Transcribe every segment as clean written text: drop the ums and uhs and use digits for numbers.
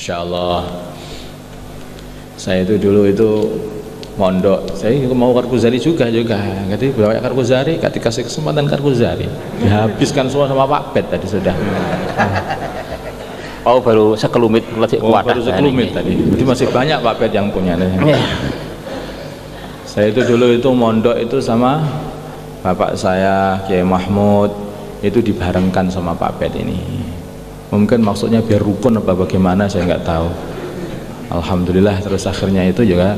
Masya Allah. Saya itu dulu itu mondok, saya mau Kargozari juga, jadi bawa Kargozari, gak dikasih kesempatan Kargozari, dihabiskan semua sama Pak Bet tadi sudah. Oh baru sekelumit, baru sekelumit tadi, jadi masih banyak Pak Bet yang punya. Saya itu dulu itu mondok itu sama bapak saya Kiai Mahmud, itu dibarengkan sama Pak Bet ini. Mungkin maksudnya biar rukun apa bagaimana saya nggak tahu. Alhamdulillah terus akhirnya itu juga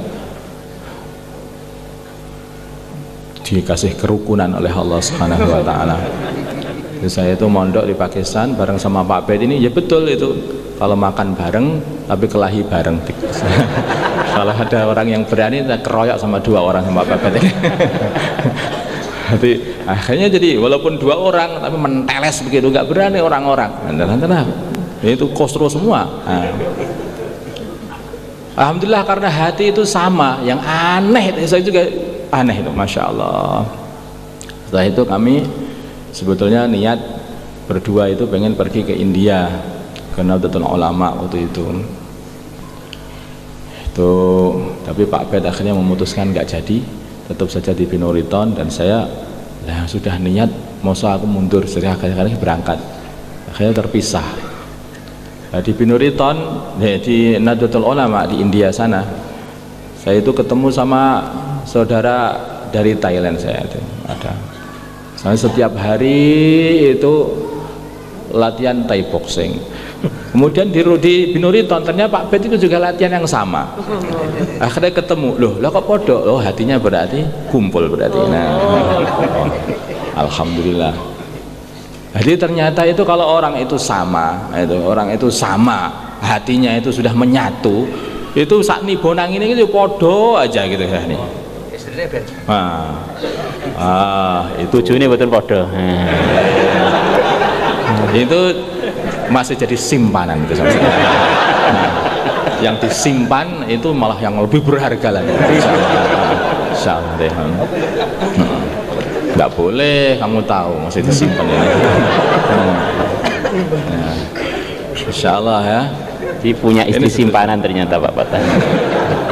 dikasih kerukunan oleh Allah Subhanahu wa taala. Saya itu mondok di Pakistan bareng sama Pak Bet ini, ya betul itu. Kalau makan bareng tapi kelahi bareng. Kalau ada orang yang berani keroyok sama 2 orang sama Pak Bet ini. Jadi akhirnya jadi walaupun 2 orang tapi menteles begitu, nggak berani orang-orang. Nah, itu kosro semua. Nah. Alhamdulillah karena hati itu sama, yang aneh saya juga aneh itu, Masya Allah. Setelah itu kami sebetulnya niat berdua itu pengen pergi ke India ke Nahdlatul Ulama waktu itu. Tapi Pak Bet akhirnya memutuskan nggak jadi, tetap saja di Binuriton, dan saya sudah niat masa aku mundur, jadi akhirnya berangkat, akhirnya terpisah. Di Binuriton, di Nahdlatul Ulama di India sana, saya itu ketemu sama saudara dari Thailand. Saya itu ada, saya setiap hari itu latihan Thai boxing. Kemudian di Binuriton ternyata Pak Bet itu juga latihan yang sama. Akhirnya ketemu, loh kok podo? Oh hatinya berarti kumpul berarti. Nah, alhamdulillah. Jadi ternyata itu kalau orang itu sama, hatinya itu sudah menyatu, itu saat nih bonang ini itu podo aja gitu ya nih. Itu tujuannya betul podo. Itu masih jadi simpanan itu sama. Yang disimpan itu malah yang lebih berharga lagi. Insyaallah deh. Nggak boleh kamu tahu masih disimpan ya. Insya Allah ya. Dia punya istri simpanan ternyata Pak Patah.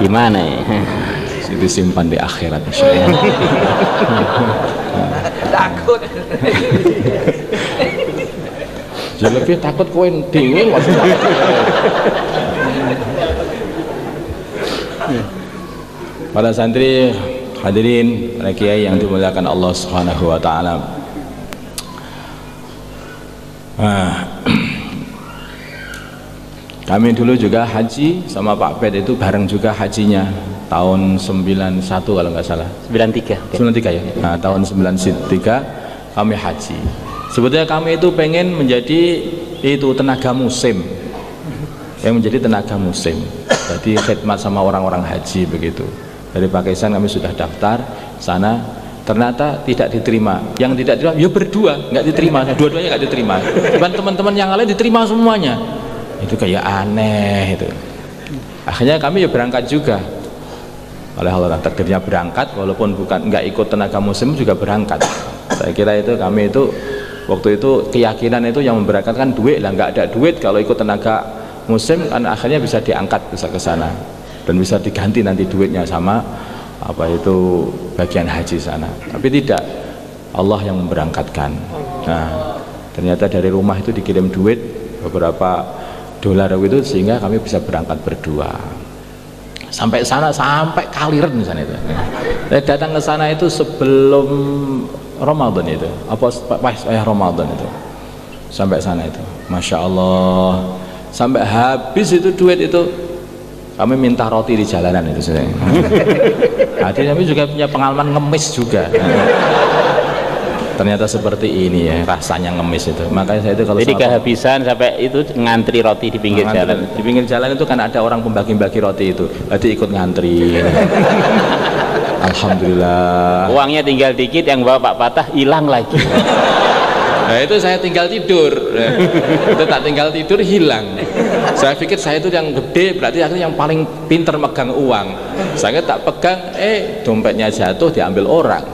Gimana ya? Disimpan di akhirat insya Allah. Takut. Jadi lebih takut kowe dhewe maksudnya. Para santri hadirin, para kiai yang dimuliakan Allah Subhanahu wa taala. Kami dulu juga haji sama Pak Bet itu bareng juga hajinya tahun 91 kalau nggak salah. 93. 93 ya. Nah, tahun 93 kami haji. Sebetulnya kami itu pengen menjadi itu tenaga musim. Yang menjadi tenaga musim. Jadi khidmat sama orang-orang haji begitu. Dari Pakistan kami sudah daftar sana, ternyata tidak diterima. Yang tidak diterima ya berdua nggak diterima, dua-duanya nggak diterima. Dan teman-teman yang lain diterima semuanya. Itu kayak aneh itu. Akhirnya kami ya berangkat juga. Oleh Allah takdirnya berangkat, walaupun bukan nggak ikut tenaga musim juga berangkat. Saya kira itu kami itu waktu itu keyakinan itu yang memberangkatkan duit lah, nggak ada duit kalau ikut tenaga musim kan akhirnya bisa diangkat bisa ke sana. Dan bisa diganti nanti duitnya sama apa itu bagian haji sana. Tapi tidak, Allah yang memberangkatkan. Nah, ternyata dari rumah itu dikirim duit beberapa dolar itu sehingga kami bisa berangkat berdua. Sampai sana sampai Kaliren di sana itu. Saya datang ke sana itu sebelum Ramadan itu. Apa pas Ramadan itu. Sampai sana itu. Masya Allah. Sampai habis itu duit itu kami minta roti di jalanan itu saya. Artinya kami juga punya pengalaman ngemis juga. Ternyata seperti ini ya rasanya ngemis itu. Makanya saya itu kalau jadi kehabisan sampai itu ngantri roti di pinggir jalan. Di pinggir jalan itu kan ada orang pembagi-bagi roti itu. Jadi ikut ngantri. Alhamdulillah. Uangnya tinggal dikit, yang bawa Pak Patah hilang lagi. Nah itu saya tinggal tidur. Itu tak tinggal tidur hilang. Saya pikir saya itu yang gede, berarti aku yang paling pinter megang uang. Saya tak pegang, dompetnya jatuh diambil orang.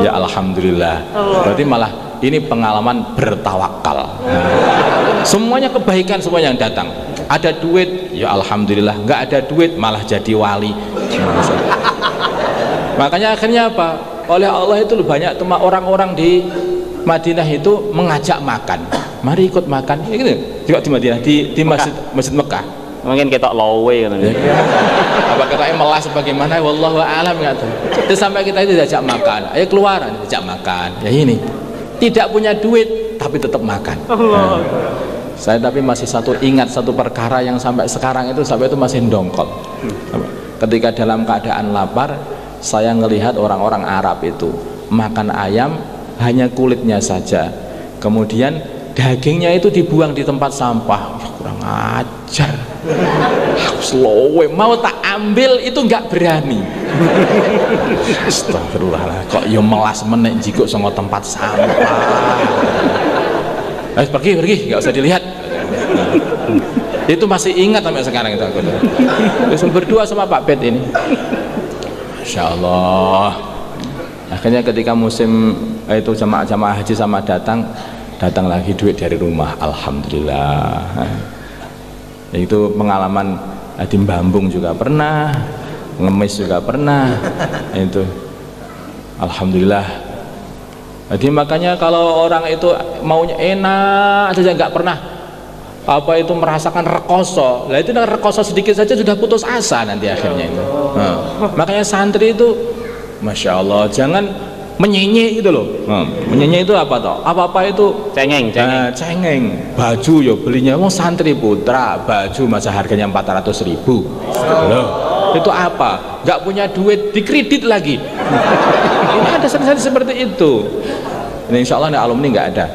Ya alhamdulillah. Berarti malah ini pengalaman bertawakal. Semuanya kebaikan semua yang datang. Ada duit ya alhamdulillah. Nggak ada duit malah jadi wali. Makanya akhirnya apa? Oleh Allah itu banyak orang-orang di Madinah itu mengajak makan. Mari ikut makan. Ya gitu. Juga di Madinah, di masjid Mekah. Mungkin kita lowe kan. Apa katanya melas bagaimana? Wallahu a'lam nggak tahu. Terus sampai kita itu diajak makan. Ayo keluaran, diajak makan. Ya ini. Tidak punya duit tapi tetap makan. Nah, saya tapi masih ingat satu perkara yang sampai sekarang itu masih dongkol. Ketika dalam keadaan lapar, saya ngelihat orang-orang Arab itu makan ayam hanya kulitnya saja, kemudian dagingnya itu dibuang di tempat sampah. Kurang ajar. Aku slow, mau tak ambil itu nggak berani. Astagfirullah, kok yo melas menek jiko sama tempat sampah. Pergi, nggak usah dilihat. Itu masih ingat sampai sekarang itu aku. Terus berdua sama Pak Bet ini. Masya Allah. Akhirnya ketika musim itu jamaah haji sama datang lagi duit dari rumah. Alhamdulillah. Itu pengalaman di Bambung juga pernah, ngemis juga pernah. Itu Alhamdulillah. Jadi makanya kalau orang itu maunya enak saja nggak pernah itu merasakan rekoso. Lah itu rekoso sedikit saja sudah putus asa nanti akhirnya itu. Makanya santri itu Masya Allah jangan menyenye gitu loh. Menyenye itu apa toh? Apa itu cengeng. Baju yo belinya mau santri putra, baju masa harganya 400.000. Loh, itu apa? Nggak punya duit dikredit lagi. Ini ada santri seperti itu. Ini insya Allah nih alumni nggak ada.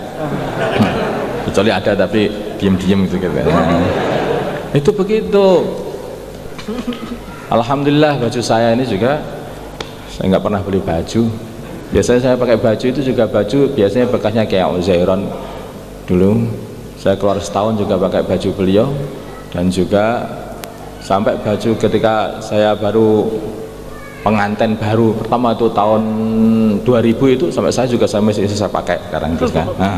Kecuali ada tapi diem-diem gitu. Itu begitu. Alhamdulillah baju saya ini juga saya nggak pernah beli baju. Biasanya saya pakai baju itu juga baju biasanya bekasnya kayak Uzairon dulu. Saya keluar setahun juga pakai baju beliau, dan juga sampai baju ketika saya baru pengantin baru pertama itu tahun 2000 itu sampai saya masih saya pakai sekarang itu kan. Nah,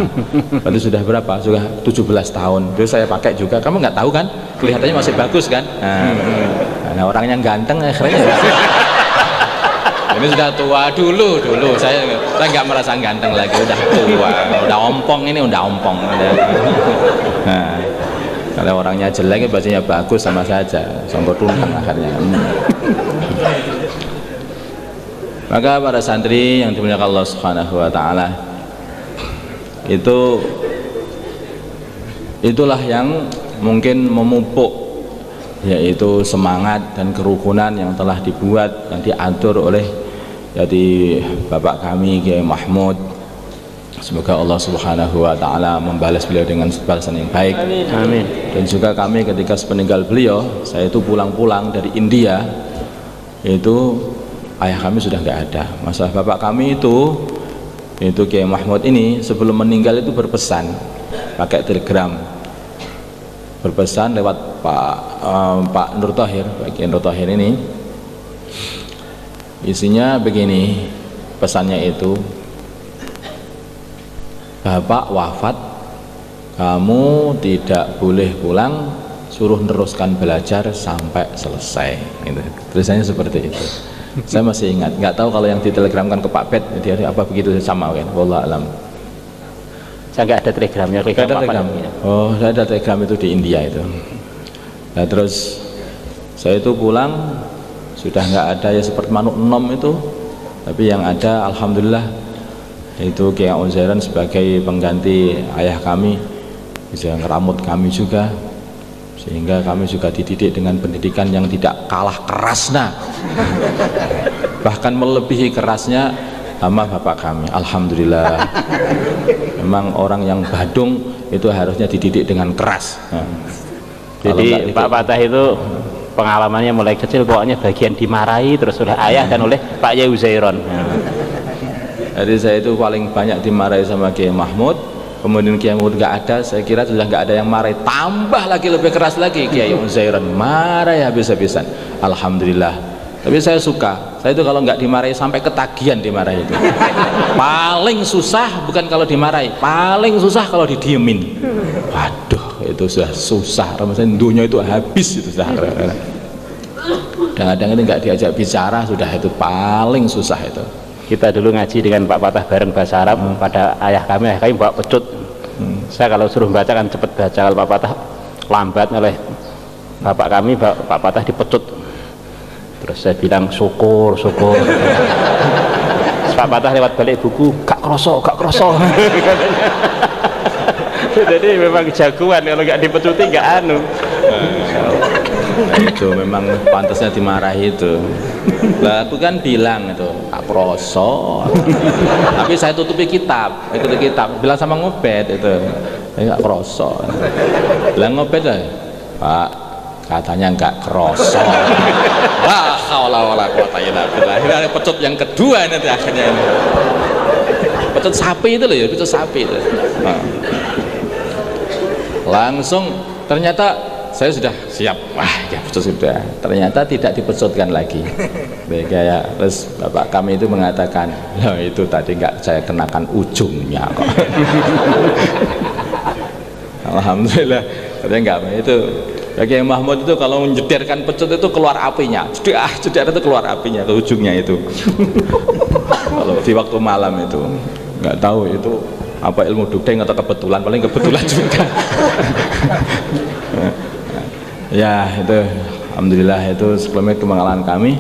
berarti sudah berapa? Sudah 17 tahun. Dulu saya pakai juga. Kamu nggak tahu kan? Kelihatannya masih bagus kan? Nah orangnya ganteng akhirnya. Ini sudah tua dulu saya nggak merasa ganteng lagi, udah tua, udah ompong ini udah ompong. Nah, kalau orangnya jelek bajunya bagus sama saja, sombong tuntang akhirnya. Maka para santri yang dimuliakan Allah Subhanahu wa taala, itulah yang mungkin memupuk yaitu semangat dan kerukunan yang telah dibuat dan diatur oleh Bapak kami Kiai Mahmud. Semoga Allah Subhanahu wa taala membalas beliau dengan balasan yang baik. Amin. Dan juga kami ketika sepeninggal beliau, saya itu pulang dari India, itu ayah kami sudah nggak ada. Masalah bapak kami itu Kiai Mahmud ini sebelum meninggal itu berpesan pakai telegram, berpesan lewat Pak Nur Thohir, Pak Kiai Nur Thohir ini. Isinya begini, pesannya itu, Bapak wafat, kamu tidak boleh pulang, suruh teruskan belajar sampai selesai. Gitu. Tulisannya seperti itu. Saya masih ingat, nggak tahu kalau yang ditelegramkan ke Pak Bet dia apa begitu sama kan, wallah alam. Saya nggak ada telegramnya. Oh, saya ada telegram itu di India itu. Nah terus saya itu pulang sudah nggak ada ya seperti manuk enom itu, tapi yang ada alhamdulillah itu Kiai Uzairon sebagai pengganti ayah kami, bisa ngeramut kami juga, sehingga kami juga dididik dengan pendidikan yang tidak kalah kerasnya, bahkan melebihi kerasnya sama bapak kami. Alhamdulillah. Memang orang yang badung itu harusnya dididik dengan keras. Nah, jadi Pak Fatah itu pengalamannya mulai kecil pokoknya bagian dimarahi terus oleh ayah dan oleh Pak Yai Uzairon. Jadi saya itu paling banyak dimarahi sama Kiai Mahmud. Kemudian Kiai Mahmud nggak ada, saya kira sudah nggak ada yang marahi, tambah lagi lebih keras lagi Kiai Uzairon marah ya habis-habisan. Alhamdulillah. Tapi saya suka, saya itu kalau nggak dimarahi sampai ketagihan dimarahi itu. Paling susah bukan kalau dimarahi, paling susah kalau didiemin. Waduh itu sudah susah, Ramadan dunia itu habis itu sudah. Kadang-kadang ini nggak diajak bicara sudah itu paling susah itu. Kita dulu ngaji dengan Pak Patah bareng bahasa Arab pada ayah kami bawa pecut. Saya kalau suruh baca kan cepet baca, kalau Pak Patah lambat oleh bapak kami, Pak Patah dipecut. Terus saya bilang syukur. Pak Patah lewat balik buku, gak kroso. Jadi memang jagoan, kalau nggak dipecuti nggak anu. Itu memang pantasnya dimarahi itu. Lah aku kan bilang itu gak kroso. Tapi saya tutupi kitab, bilang sama Ngobet itu gak kroso. Bilang Ngobet lah, Pak, katanya nggak kroso. Wah, wala quwata illa billah. Ini pecut yang kedua nanti akhirnya ini. Pecut sapi itu loh ya, pecut sapi itu. Nah. Langsung ternyata saya sudah siap. Wah, ya pecut sudah. Ternyata tidak dipecutkan lagi. Kayak terus bapak kami itu mengatakan, loh itu tadi nggak saya kenakan ujungnya kok. Alhamdulillah, katanya nggak itu. Bagi yang Mahmud itu kalau menjedirkan pecut itu keluar apinya, jedar itu keluar apinya ke ujungnya itu. Kalau di waktu malam itu nggak tahu itu apa ilmu dudeng atau kebetulan, paling kebetulan juga. Ya itu alhamdulillah itu sebelumnya pengalaman kami,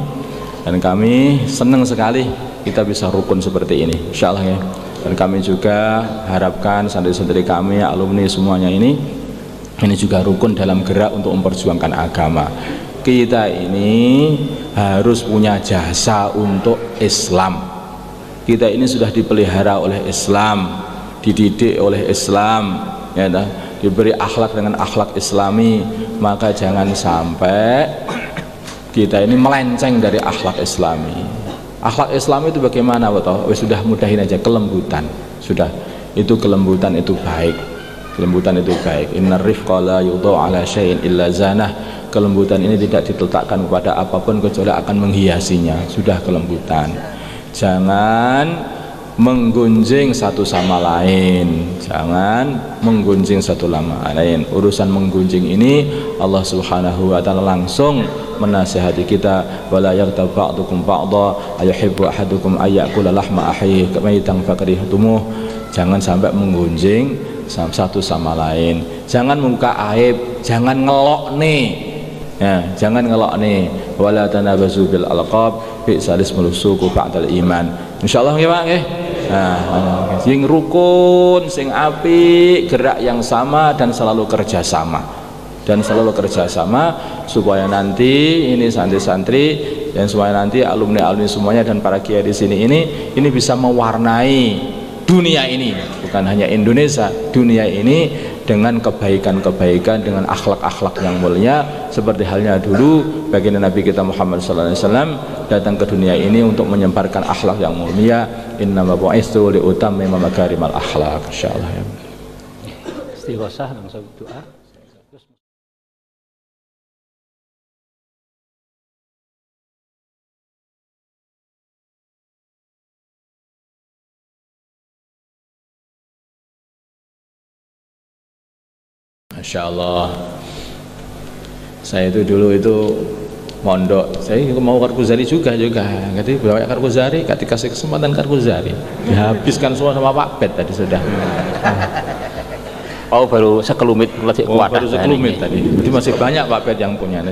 dan kami senang sekali kita bisa rukun seperti ini, insyaallah ya. Dan kami juga harapkan santri-santri kami, alumni semuanya ini juga rukun dalam gerak untuk memperjuangkan agama. Kita ini harus punya jasa untuk Islam. Kita ini sudah dipelihara oleh Islam, dididik oleh Islam, ya, diberi akhlak dengan akhlak Islami. Maka jangan sampai kita ini melenceng dari akhlak Islami. Akhlak Islami itu bagaimana, betul? Sudah mudahin aja, kelembutan. Sudah, itu kelembutan itu baik. Kelembutan itu baik. Innar rifqa la yudau ala syai'in illa zanah. Kelembutan ini tidak diletakkan kepada apapun kecuali akan menghiasinya. Sudah kelembutan. Jangan menggunjing satu sama lain. Jangan menggunjing satu sama lain. Urusan menggunjing ini Allah Subhanahu wa taala langsung menasihati kita, wala yaghtab ba'dukum ba'dha ayuhibbu ahadukum ayyakula lahma akhihi maitan fakarihtumuh. Jangan sampai menggunjing satu sama lain, jangan muka aib, jangan ngelok nih ya, jangan ngelok nih. Wala tanabazu bil alqab bi'salis mulusuku ba'dal iman. Insyaallah nggih Pak nggih. Nah, sing rukun, sing apik, gerak yang sama dan selalu kerjasama. Supaya nanti ini santri-santri dan supaya nanti alumni-alumni semuanya dan para kiai di sini ini bisa mewarnai dunia ini, bukan hanya Indonesia, dunia ini dengan kebaikan-kebaikan, dengan akhlak-akhlak yang mulia, seperti halnya dulu baginda Nabi kita Muhammad SAW datang ke dunia ini untuk menyebarkan akhlak yang mulia. Innama bu'istu liutammima makarimal akhlak. Insyaallah ya. Istighosah langsung doa. Masya Allah, saya itu dulu itu mondok, saya mau Karguzari juga, jadi bawa Karguzari, gak dikasih kesempatan Karguzari, dihabiskan semua sama Pak Bet tadi sudah. Oh baru sekelumit, baru sekelumit tadi, jadi masih banyak Pak Bet yang punya.